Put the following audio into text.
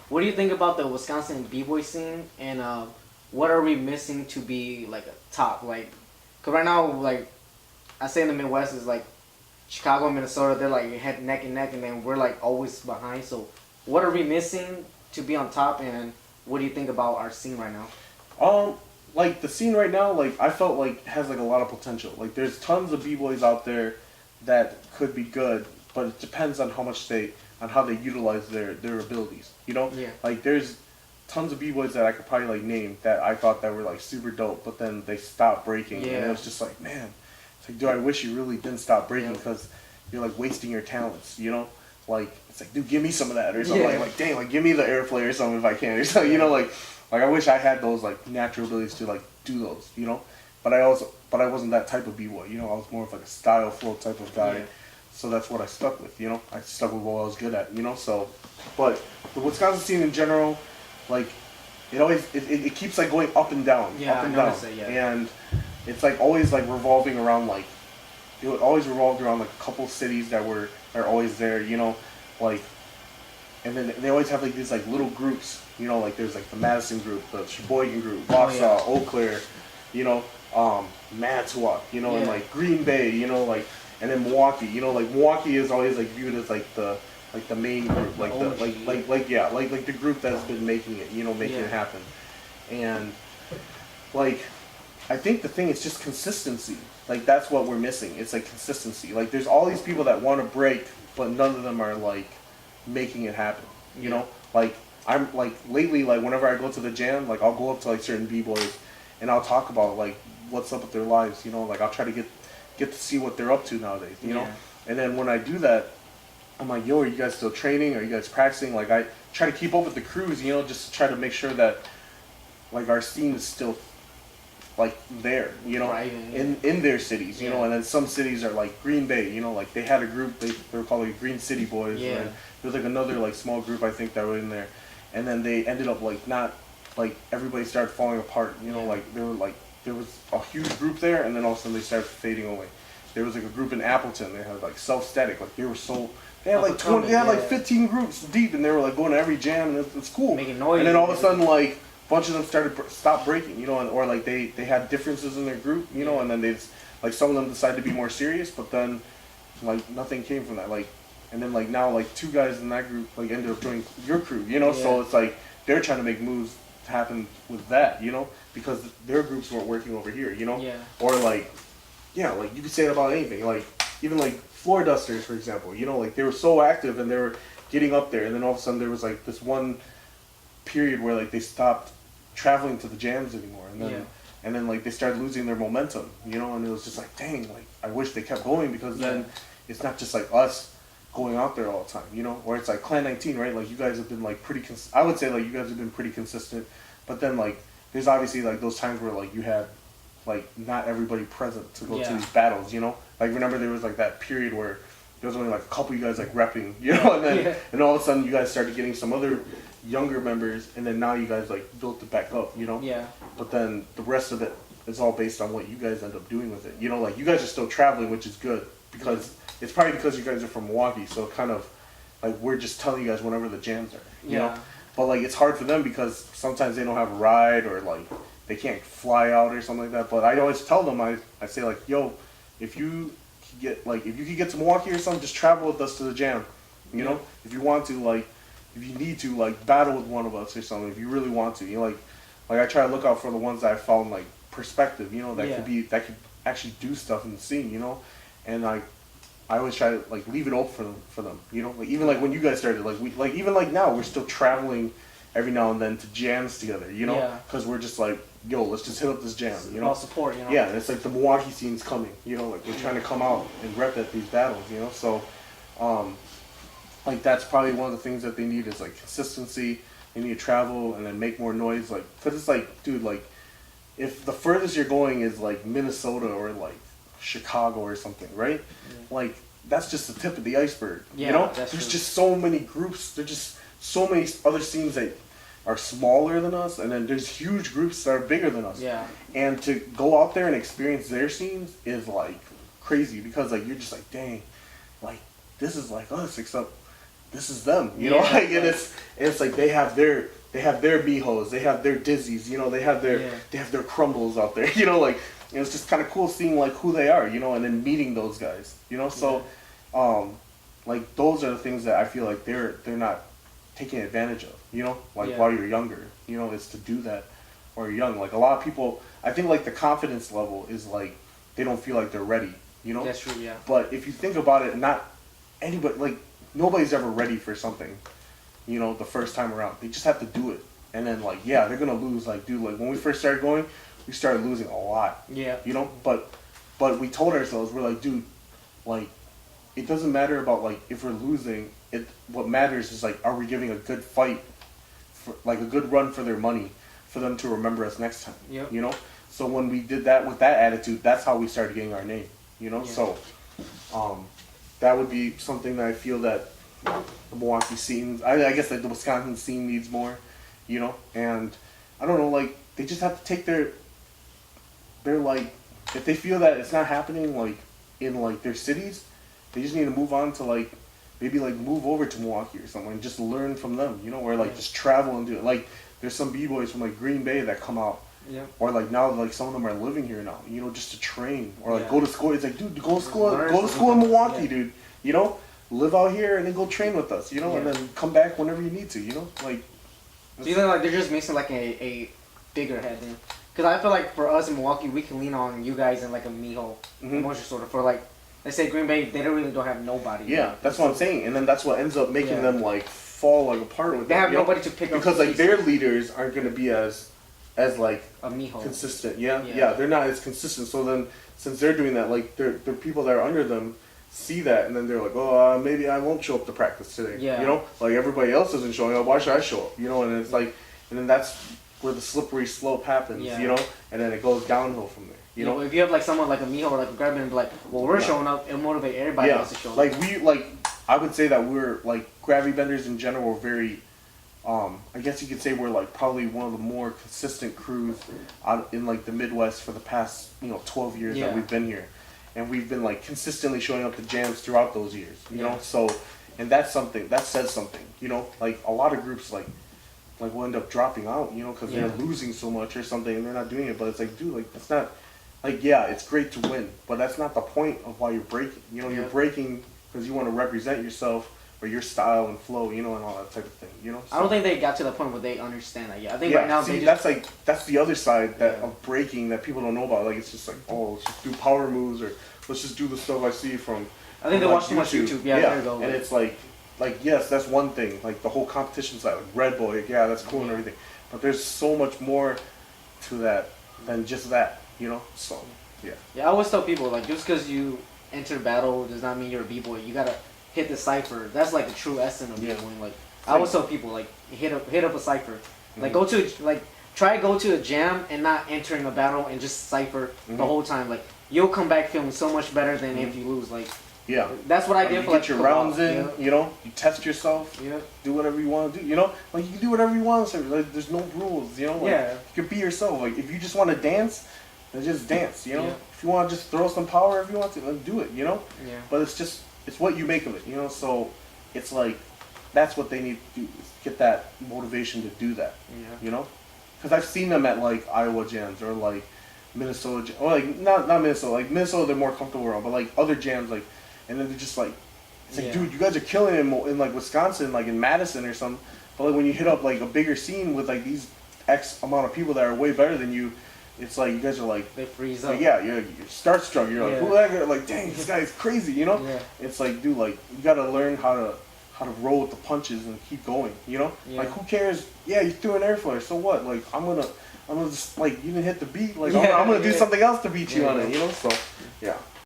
what do you think about the Wisconsin b-boy scene, and what are we missing to be like a top? Like, cause right now, like I say in the Midwest is like Chicago and Minnesota, they're like head neck and neck, and then we're like always behind. So, what are we missing to be on top, and what do you think about our scene right now? Like the scene right now, like I felt like has like a lot of potential. Like there's tons of b-boys out there that could be good, but it depends on how they utilize their abilities. You know, Yeah. like there's tons of b-boys that I could probably like name that I thought that were like super dope, but then they stopped breaking, and it Yeah. was just like, man, it's like, dude, I wish you really didn't stop breaking Yeah. because you're like wasting your talents. You know, like it's like, dude, give me some of that or something. Yeah. Like dang, like give me the airplay or something if I can or something. You know, like I wish I had those like natural abilities to like do those, you know. But I wasn't that type of b-boy, you know. I was more of like a style flow type of guy, Yeah. so that's what I stuck with, you know. I stuck with what I was good at, you know. So, but the Wisconsin scene in general, like it keeps like going up and down, Yeah, up and I down, noticed it, yeah. and it's like always like revolving around like it always revolved around like a couple cities that are always there, you know, like. And then they always have like these like little groups, you know, like there's like the Madison group, the Sheboygan group, Wausau, Eau Claire, you know, Manitowoc, you know, and like Green Bay, you know, like, and then Milwaukee, you know, like Milwaukee is always like viewed as like the main group, like the like the group that's been making it, you know, making it happen, and like I think the thing is just consistency. Like that's what we're missing. It's like consistency. Like there's all these people that want to break, but none of them are like making it happen. You know, like I'm like lately, like whenever I go to the jam, like I'll go up to like certain b-boys, and I'll talk about like what's up with their lives. You know, like I'll try to get to see what they're up to nowadays. You know, and then when I do that, I'm like, yo, are you guys still training? Are you guys practicing? Like I try to keep up with the crews. You know, just to try to make sure that like our scene is still like there, you know, in their cities, you know, and then some cities are like Green Bay, you know, like they had a group, they were called like Green City Boys, and there was like another like small group I think that were in there, and then they ended up like not, like everybody started falling apart, you know, like there was a huge group there, and then all of a sudden they started fading away. There was like a group in Appleton, they had like Self-Static, like they had like 20, they had like 15 groups deep, and they were like going to every jam, and it's cool, making noise, and then all of a sudden like bunch of them stopped breaking, you know, or like they had differences in their group, you know, and then they like some of them decided to be more serious, but then like nothing came from that, like, and then like now like two guys in that group like ended up joining your crew, you know, so it's like they're trying to make moves happen with that, you know, because their groups weren't working over here, you know, or like like you could say it about anything, like even like Floor Dusters, for example, you know, like they were so active and they were getting up there, and then all of a sudden there was like this one period where like they stopped traveling to the jams anymore, and then like they started losing their momentum, you know, and it was just like, dang, like I wish they kept going, because then it's not just like us going out there all the time, you know, or it's like Clan 19, right? Like you guys have been like I would say like you guys have been pretty consistent, but then like there's obviously like those times where like you had like not everybody present to go to these battles, you know, like remember there was like that period where there was only like a couple of you guys like repping, you know, and then and all of a sudden you guys started getting some other younger members, and then now you guys like built it back up, you know. But then the rest of it is all based on what you guys end up doing with it, you know. Like you guys are still traveling, which is good, because it's probably because you guys are from Milwaukee, so kind of like we're just telling you guys whenever the jams are, you know. But like it's hard for them because sometimes they don't have a ride, or like they can't fly out or something like that. But I always tell them, I say like, yo, if you could get to Milwaukee or something, just travel with us to the jam, you know. If you want to, like, if you need to, like, battle with one of us or something, if you really want to, you know, like I try to look out for the ones that I found like perspective, you know, that could actually do stuff in the scene, you know, and like I always try to like leave it open for them, you know, like even like when you guys started, like even like now we're still traveling every now and then to jams together, you know, because we're just like, yo, let's just hit up this jam, you know, all support, you know, and it's like the Milwaukee scene's coming, you know, like we're trying to come out and rep at these battles, you know, so like that's probably one of the things that they need is like consistency. They need to travel and then make more noise, like, because it's like, dude, like if the furthest you're going is like Minnesota or like Chicago or something, right? Like that's just the tip of the iceberg, you know. There's just so many groups. There's just so many other scenes that are smaller than us, and then there's huge groups that are bigger than us. And to go out there and experience their scenes is like crazy, because like you're just like, dang, like this is like us, except this is them, you know, like, and it's like they have their Mijos, they have their Dizzies, you know, they have their Crumbles out there, you know, like, and it's just kind of cool seeing like who they are, you know, and then meeting those guys, you know, so, like those are the things that I feel like they're not taking advantage of, you know, like while you're younger, you know, is to do that while you're young. Like a lot of people, I think like the confidence level is like they don't feel like they're ready, you know. That's true, yeah. But if you think about it, not anybody, like nobody's ever ready for something, you know, the first time around. They just have to do it, and then like they're gonna lose. Like dude, like when we first started going, we started losing a lot. Yeah. You know, but we told ourselves, we're like, dude, like it doesn't matter about like if we're losing. What matters is like, are we giving a good fight, for, like a good run for their money, for them to remember us next time. Yep. You know. So when we did that with that attitude, that's how we started getting our name. You know. Yeah. So, that would be something that I feel that the Milwaukee scene, I guess like the Wisconsin scene needs more. You know, and I don't know, like they just have to take their like, if they feel that it's not happening like in like their cities, they just need to move on to like maybe like move over to Milwaukee or something and just learn from them, you know, or like just travel and do it. Like there's some B-boys from like Green Bay that come out, or like now like some of them are living here now, you know, just to train or like go to school. It's like, dude, go to school in Milwaukee, dude, you know, live out here and then go train with us, you know, and then come back whenever you need to, you know, like. Do you think like they're just missing like a bigger head then? Because I feel like for us in Milwaukee, we can lean on you guys and like a Mijo emotion sort of for like, let's say Green Bay, they don't have nobody. Yeah, that's what I'm saying, and then that's what ends up making them like fall like apart with they them. have nobody to pick up because like their leaders aren't going to be as like a Mijo consistent. Yeah, they're not as consistent. So then since they're doing that, like they're people that are under them see that, and then they're like, oh, maybe I won't show up to practice today. Yeah. You know, like everybody else isn't showing up. Why should I show up? You know, and it's like, and then that's where the slippery slope happens. Yeah. You know, and then it goes downhill from there. You know, if you have like someone like a Mijo or like a Grabman and be like, well, we're showing up, it'll motivate everybody else to show up. Like I would say that we're like gravity benders in general are very, I guess you could say we're like probably one of the more consistent crews out in like the Midwest for the past 12 years that we've been here, and we've been like consistently showing up to jams throughout those years. You know, so and that's something that says something. You know, like a lot of groups like will end up dropping out. You know, because they're losing so much or something and they're not doing it. But it's like, dude, like that's not. Like, yeah, it's great to win, but that's not the point of why you're breaking. You know, you're breaking because you want to represent yourself or your style and flow, you know, and all that type of thing, you know? So, I don't think they got to the point where they understand that yet. I think right now they just... that's the other side of breaking that people don't know about. Like, it's just like, oh, let's just do power moves or let's just do the stuff I see from I think they watch too much YouTube. Yeah, there you go. And it's like, yes, that's one thing. Like, the whole competition side, like Red Boy, yeah, that's cool and everything. But there's so much more to that than just that. You know, so yeah. I always tell people like just because you enter battle does not mean you're a b-boy. You gotta hit the cipher. That's like the true essence of b-boying. Like I always tell people like hit up a cipher. Like try to go to a jam and not entering a battle and just cipher the whole time. Like you'll come back feeling so much better than if you lose. Like that's what I did. You get your rounds in. You know, you test yourself. Do whatever you want to do. You know, like you can do whatever you want. Like there's no rules. You know, like, you can be yourself. Like if you just want to dance. Just dance, you know. If you want to just throw some power, if you want to, like, do it, you know. But it's what you make of it, you know. So it's like that's what they need to do, is get that motivation to do that, you know. Because I've seen them at like Iowa jams or like Minnesota, or like not Minnesota, like Minnesota they're more comfortable around, but like other jams, like, and then they're just like, it's like, dude, you guys are killing it in like Wisconsin, like in Madison or something. But like when you hit up like a bigger scene with like these X amount of people that are way better than you. It's like you guys are like they freeze up. Like, you're starstruck. You're like, who the heck? Like, dang, this guy is crazy, you know? It's like, dude, like you gotta learn how to roll with the punches and keep going, you know? Like, who cares? Yeah, you threw an air flare, so what? Like, I'm gonna just like you didn't hit the beat. Like, I'm gonna do something else to beat you on it, you know? So, yeah.